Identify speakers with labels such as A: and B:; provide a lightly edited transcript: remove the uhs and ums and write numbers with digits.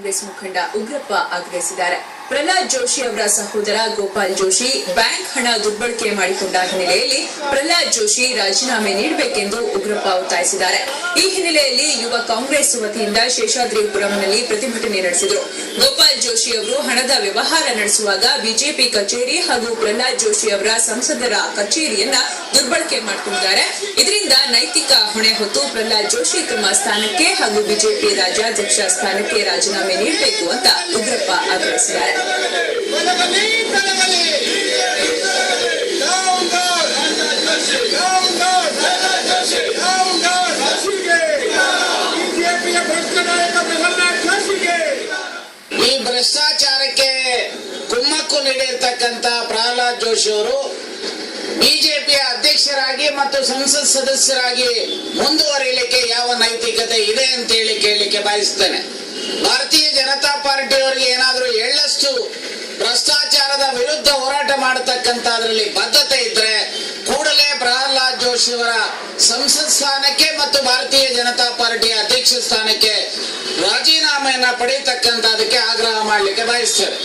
A: ಕಾಂಗ್ರೆಸ್ ಮುಖಂಡ ಉಗ್ರಪ್ಪ ಆಗ್ರಹಿಸಿದ್ದಾರೆ. ಪ್ರಹ್ಲಾದ್ ಜೋಶಿ ಅವರ ಸಹೋದರ ಗೋಪಾಲ್ ಜೋಶಿ ಬ್ಯಾಂಕ್ ಹಣ ದುರ್ಬಳಕೆ ಮಾಡಿಕೊಂಡ ಹಿನ್ನೆಲೆಯಲ್ಲಿ ಪ್ರಹ್ಲಾದ್ ಜೋಶಿ ರಾಜೀನಾಮೆ ನೀಡಬೇಕೆಂದು ಉಗ್ರಪ್ಪ ಒತ್ತಾಯಿಸಿದ್ದಾರೆ. ಈ ಹಿನ್ನೆಲೆಯಲ್ಲಿ ಯುವ ಕಾಂಗ್ರೆಸ್ ವತಿಯಿಂದ ಶೇಷಾದ್ರಿಪುರಂನಲ್ಲಿ ಪ್ರತಿಭಟನೆ ನಡೆಸಿದರು. ಗೋಪಾಲ್ ಜೋಶಿ ಅವರು ಹಣದ ವ್ಯವಹಾರ ನಡೆಸುವಾಗ ಬಿಜೆಪಿ ಕಚೇರಿ ಹಾಗೂ ಪ್ರಹ್ಲಾದ್ ಜೋಶಿ ಅವರ ಸಂಸದರ ಕಚೇರಿಯನ್ನ ದುರ್ಬಳಕೆ ಮಾಡಿಕೊಂಡಿದ್ದಾರೆ. ಇದರಿಂದ ನೈತಿಕ ಹೊಣೆ ಹೊತ್ತು ಪ್ರಹ್ಲಾದ್ ಜೋಶಿ ತಮ್ಮ ಸ್ಥಾನಕ್ಕೆ ಹಾಗೂ ಬಿಜೆಪಿ ರಾಜ್ಯಾಧ್ಯಕ್ಷ ಸ್ಥಾನಕ್ಕೆ ರಾಜೀನಾಮೆ ನೀಡಬೇಕು ಅಂತ ಉಗ್ರಪ್ಪ ಆಗ್ರಹಿಸಿದ್ದಾರೆ.
B: ಈ ಭ್ರಷ್ಟಾಚಾರಕ್ಕೆ ಕುಮ್ಮಕ್ಕು ನೀಡಿರ್ತಕ್ಕಂಥ ಪ್ರಹ್ಲಾದ್ ಜೋಶಿ ಅವರು ಬಿಜೆಪಿಯ ಅಧ್ಯಕ್ಷರಾಗಿ ಮತ್ತು ಸಂಸತ್ ಸದಸ್ಯರಾಗಿ ಮುಂದುವರಿಯಲಿಕ್ಕೆ ಯಾವ ನೈತಿಕತೆ ಇದೆ ಅಂತ ಹೇಳಿ ಕೇಳಲಿಕ್ಕೆ ಬಯಸ್ತೇನೆ. ಭಾರತೀಯ ಜನತಾ ಪಾರ್ಟಿಯವರಿಗೆ ಏನಾದರೂ ಎಳ್ಳಷ್ಟು ಭ್ರಷ್ಟಾಚಾರದ ವಿರುದ್ಧ ಹೋರಾಟ ಮಾಡತಕ್ಕಂಥದ್ರಲ್ಲಿ ಬದ್ಧತೆ ಇದ್ರೆ ಕೂಡಲೇ ಪ್ರಹ್ಲಾದ್ ಜೋಶಿ ಅವರ ಸಂಸತ್ ಸ್ಥಾನಕ್ಕೆ ಮತ್ತು ಭಾರತೀಯ ಜನತಾ ಪಾರ್ಟಿಯ ಅಧ್ಯಕ್ಷ ಸ್ಥಾನಕ್ಕೆ ರಾಜೀನಾಮೆಯನ್ನ ಪಡೆಯತಕ್ಕಂಥದಕ್ಕೆ ಆಗ್ರಹ ಮಾಡಲಿಕ್ಕೆ ಬಯಸ್ತೇವೆ.